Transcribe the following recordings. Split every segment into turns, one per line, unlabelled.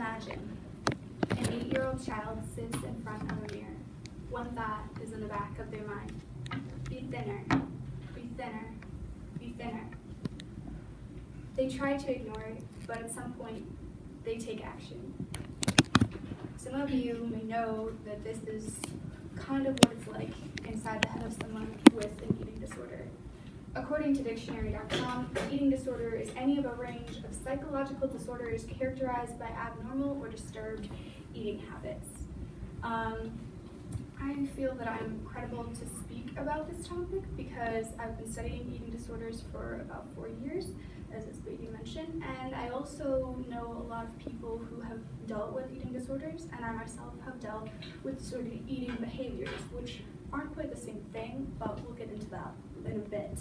Imagine an 8-year-old child sits in front of a mirror. One thought is in the back of their mind. Be thinner, be thinner, be thinner. They try to ignore it, but at some point, they take action. Some of you may know that this is kind of what it's like inside the head of someone with an eating disorder. According to dictionary.com, eating disorder is any of a range of psychological disorders characterized by abnormal or disturbed eating habits. I feel that I'm credible to speak about this topic because I've been studying eating disorders for about 4 years, as this lady mentioned, and I also know a lot of people who have dealt with eating disorders, and I myself have dealt with disordered eating behaviors, which aren't quite the same thing, but we'll get into that in a bit.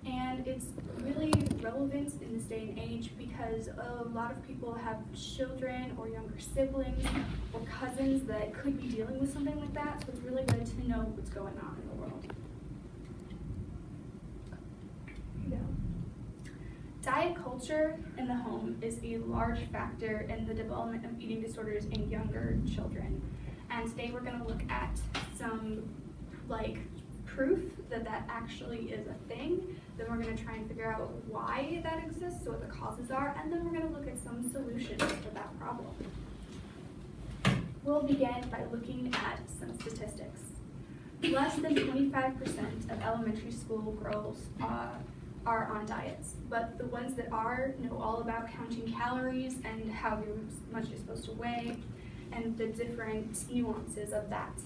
And it's really relevant in this day and age because a lot of people have children or younger siblings or cousins that could be dealing with something like that, so it's really good to know what's going on in the world. Diet culture in the home is a large factor in the development of eating disorders in younger children. And today we're going to look at some proof that that actually is a thing. Then we're going to try and figure out why that exists, what the causes are, and then we're going to look at some solutions for that problem. We'll begin by looking at some statistics. Less than 25% of elementary school girls are on diets, but the ones that are know all about counting calories and how much you're supposed to weigh and the different nuances of that.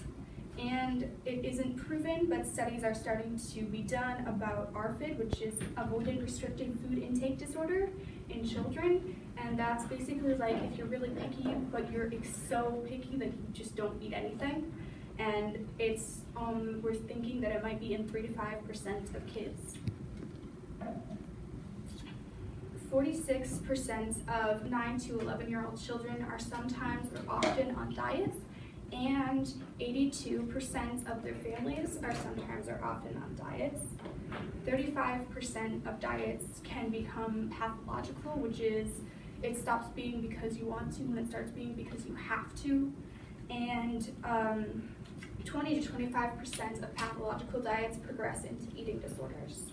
And it isn't proven, but studies are starting to be done about ARFID, which is avoidant restricted food intake disorder in children. And that's basically like if you're really picky, but you're so picky that you just don't eat anything. And it's we're thinking that it might be in 3 to 5% of kids. 46% of 9 to 11-year-old children are sometimes or often on diets, and 82% of their families are sometimes or often on diets. 35% of diets can become pathological, which is it stops being because you want to and it starts being because you have to. And 20 to 25% of pathological diets progress into eating disorders.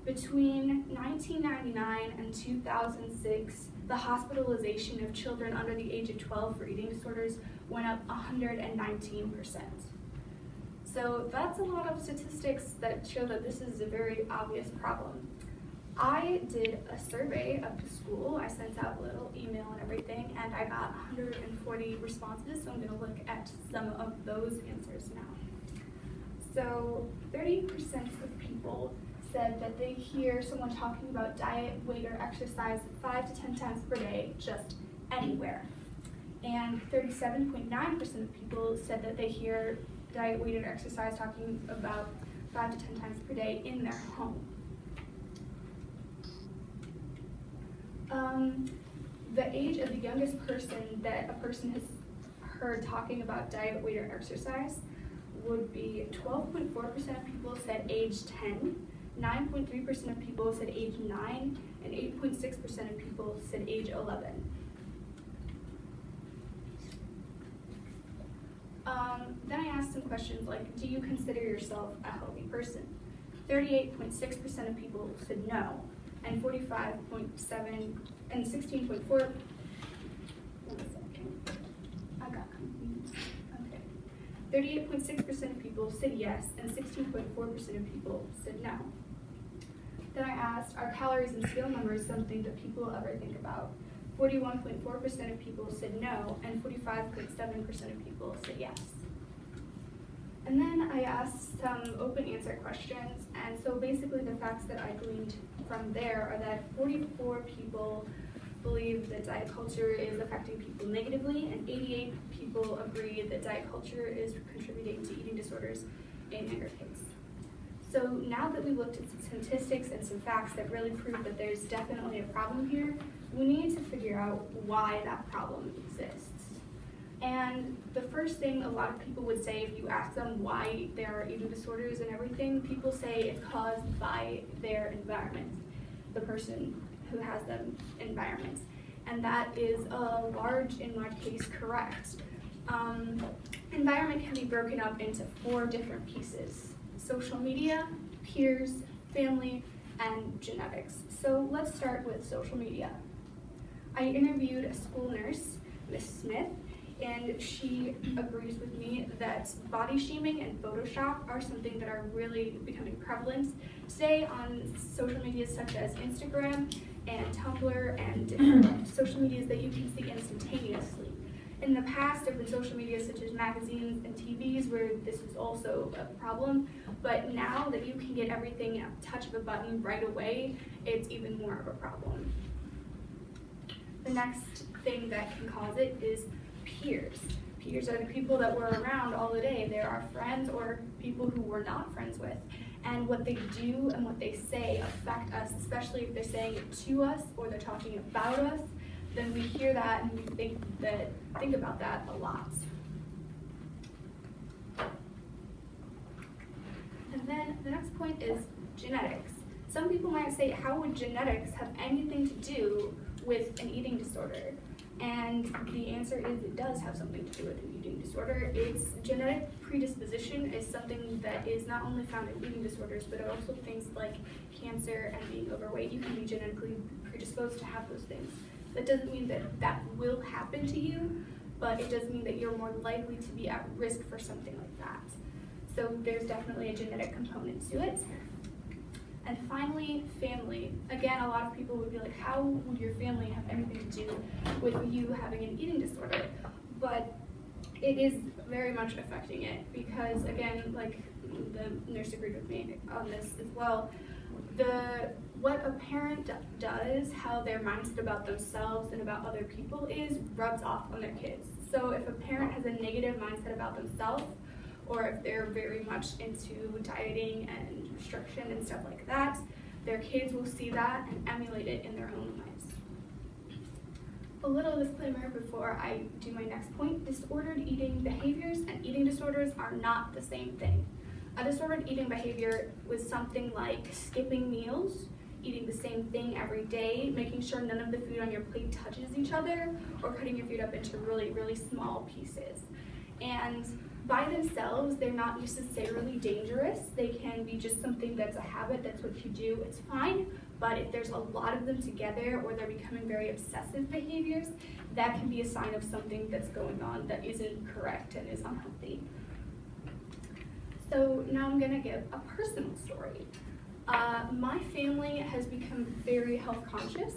Between 1999 and 2006, the hospitalization of children under the age of 12 for eating disorders went up 119%. So that's a lot of statistics that show that this is a very obvious problem. I did a survey of the school. I sent out a little email and everything, and I got 140 responses, so I'm going to look at some of those answers now. So 30% of people said that they hear someone talking about diet, weight, or exercise 5 to 10 times per day just anywhere. And 37.9% of people said that they hear diet, weight, or exercise talking about 5 to 10 times per day in their home. The age of the youngest person that a person has heard talking about diet, weight, or exercise would be 12.4% of people said age 10, 9.3% of people said age 9, and 8.6% of people said age 11. Then I asked some questions like, do you consider yourself a healthy person? 38.6% of people said no, and 45.7 and 16.4. One second, I got confused. Okay. 38.6% of people said yes, and 16.4% of people said no. Then I asked, are calories and scale numbers something that people ever think about? 41.4% of people said no, and 45.7% of people said yes. And then I asked some open answer questions, and so basically the facts that I gleaned from there are that 44 people believe that diet culture is affecting people negatively, and 88 people agree that diet culture is contributing to eating disorders in younger kids. So now that we've looked at some statistics and some facts that really prove that there's definitely a problem here, we need to figure out why that problem exists. And the first thing a lot of people would say if you ask them why there are eating disorders and everything, people say it's caused by their environment, the person who has the environment. and that is a large, in my case, correct. Environment can be broken up into 4 different pieces: social media, peers, family, and genetics. So let's start with social media. I interviewed a school nurse, Miss Smith, and she agrees with me that body shaming and Photoshop are something that are really becoming prevalent today on social media such as Instagram and Tumblr and different social medias that you can see instantaneously. In the past, there have been social media such as magazines and TVs where this was also a problem, but now that you can get everything at the touch of a button right away, it's even more of a problem. The next thing that can cause it is peers. Peers are the people that we're around all the day. They're our friends or people who we're not friends with. And what they do and what they say affect us, especially if they're saying it to us or they're talking about us. Then we hear that and we think about that a lot. And then the next point is genetics. Some people might say, how would genetics have anything to do with an eating disorder? And the answer is it does have something to do with an eating disorder. It's genetic predisposition is something that is not only found in eating disorders, but also things like cancer and being overweight. You can be genetically predisposed to have those things. That doesn't mean that that will happen to you, but it does mean that you're more likely to be at risk for something like that. So there's definitely a genetic component to it. And finally, family. Again, a lot of people would be like, how would your family have anything to do with you having an eating disorder? But it is very much affecting it because, again, like the nurse agreed with me on this as well, what a parent does, how their mindset about themselves and about other people is, rubs off on their kids. So if a parent has a negative mindset about themselves, or if they're very much into dieting and restriction and stuff like that, their kids will see that and emulate it in their own lives. A little disclaimer before I do my next point: disordered eating behaviors and eating disorders are not the same thing. A disordered eating behavior was something like skipping meals, eating the same thing every day, making sure none of the food on your plate touches each other, or cutting your food up into really, really small pieces. And by themselves, they're not necessarily dangerous. They can be just something that's a habit, that's what you do, it's fine. But if there's a lot of them together or they're becoming very obsessive behaviors, that can be a sign of something that's going on that isn't correct and is unhealthy. So now I'm gonna give a personal story. My family has become very health conscious.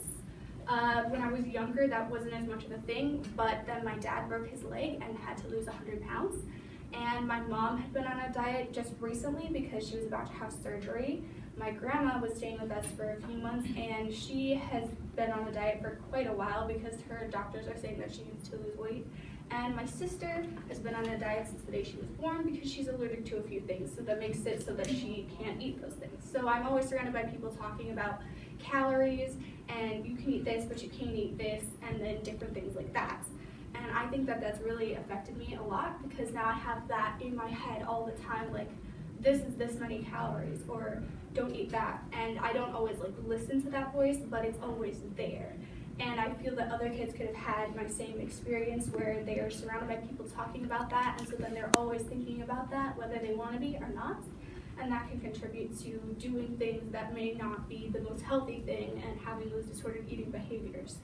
When I was younger, that wasn't as much of a thing, but then my dad broke his leg and had to lose 100 pounds. And my mom had been on a diet just recently because she was about to have surgery. My grandma was staying with us for a few months, and she has been on a diet for quite a while because her doctors are saying that she needs to lose weight. And my sister has been on a diet since the day she was born because she's allergic to a few things, so that makes it so that she can't eat those things. So I'm always surrounded by people talking about calories, and you can eat this, but you can't eat this, and then different things like that. And I think that that's really affected me a lot because now I have that in my head all the time, like this is this many calories, or don't eat that. And I don't always like listen to that voice, but it's always there. And I feel that other kids could have had my same experience where they are surrounded by people talking about that, and so then they're always thinking about that, whether they want to be or not. And that can contribute to doing things that may not be the most healthy thing and having those disordered eating behaviors.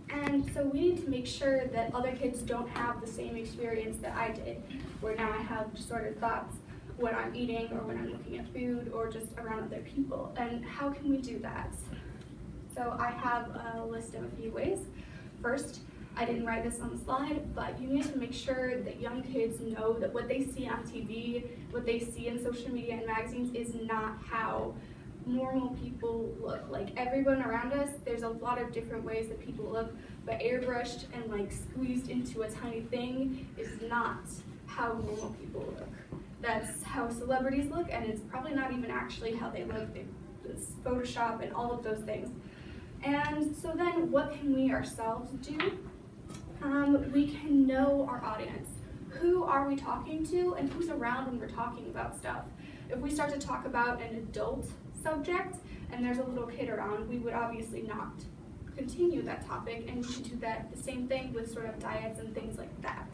And so we need to make sure that other kids don't have the same experience that I did, where now I have disordered thoughts when I'm eating or when I'm looking at food or just around other people. And how can we do that? So I have a list of a few ways. First, I didn't write this on the slide, but you need to make sure that young kids know that what they see on TV, what they see in social media and magazines is not how normal people look. Like everyone around us, there's a lot of different ways that people look, but airbrushed and like squeezed into a tiny thing is not how normal people look. That's how celebrities look, and it's probably not even actually how they look. It's Photoshop and all of those things. And so then what can we ourselves do? We can know our audience. Who are we talking to and who's around when we're talking about stuff? If we start to talk about an adult subject and there's a little kid around, we would obviously not continue that topic, and we should do that the same thing with sort of diets and things like that.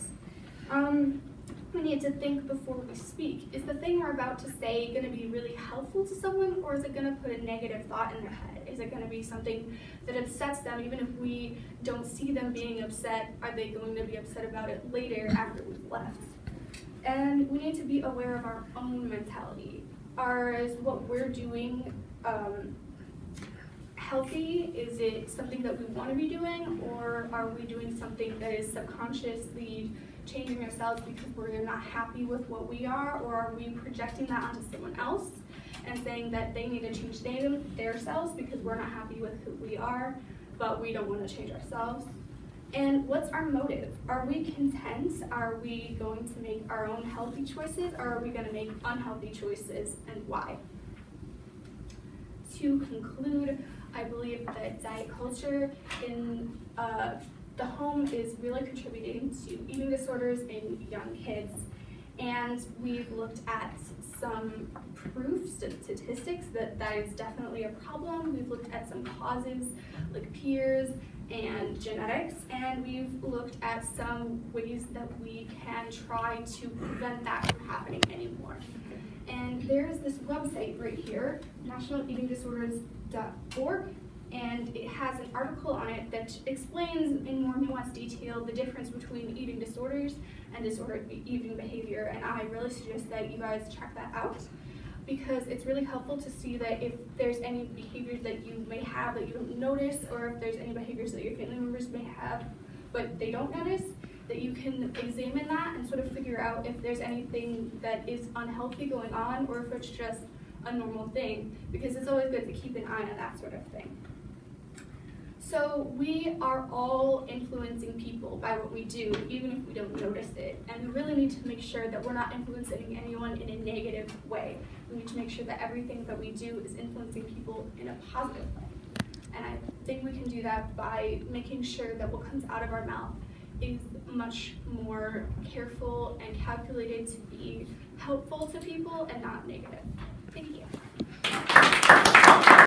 We need to think before we speak. Is the thing we're about to say going to be really helpful to someone, or is it going to put a negative thought in their head? Is it going to be something that upsets them? Even if we don't see them being upset, are they going to be upset about it later after we've left? And we need to be aware of our own mentality. Is what we're doing healthy? Is it something that we want to be doing, or are we doing something that is subconsciously changing ourselves because we're not happy with what we are, or are we projecting that onto someone else and saying that they need to change their selves because we're not happy with who we are, but we don't want to change ourselves? And what's our motive? Are we content? Are we going to make our own healthy choices, or are we going to make unhealthy choices, and why? To conclude, I believe that diet culture in the home is really contributing to eating disorders in young kids. And we've looked at some statistics that is definitely a problem. We've looked at some causes like peers and genetics, and we've looked at some ways that we can try to prevent that from happening anymore. And there's this website right here, nationaleatingdisorders.org, and it has an article on it that explains in more nuanced detail the difference between eating disorders and disordered eating behavior, and I really suggest that you guys check that out, because it's really helpful to see that if there's any behaviors that you may have that you don't notice, or if there's any behaviors that your family members may have but they don't notice, that you can examine that and sort of figure out if there's anything that is unhealthy going on, or if it's just a normal thing, because it's always good to keep an eye on that sort of thing. So we are all influencing people by what we do, even if we don't notice it. And we really need to make sure that we're not influencing anyone in a negative way. We need to make sure that everything that we do is influencing people in a positive way. And I think we can do that by making sure that what comes out of our mouth is much more careful and calculated to be helpful to people and not negative. Thank you.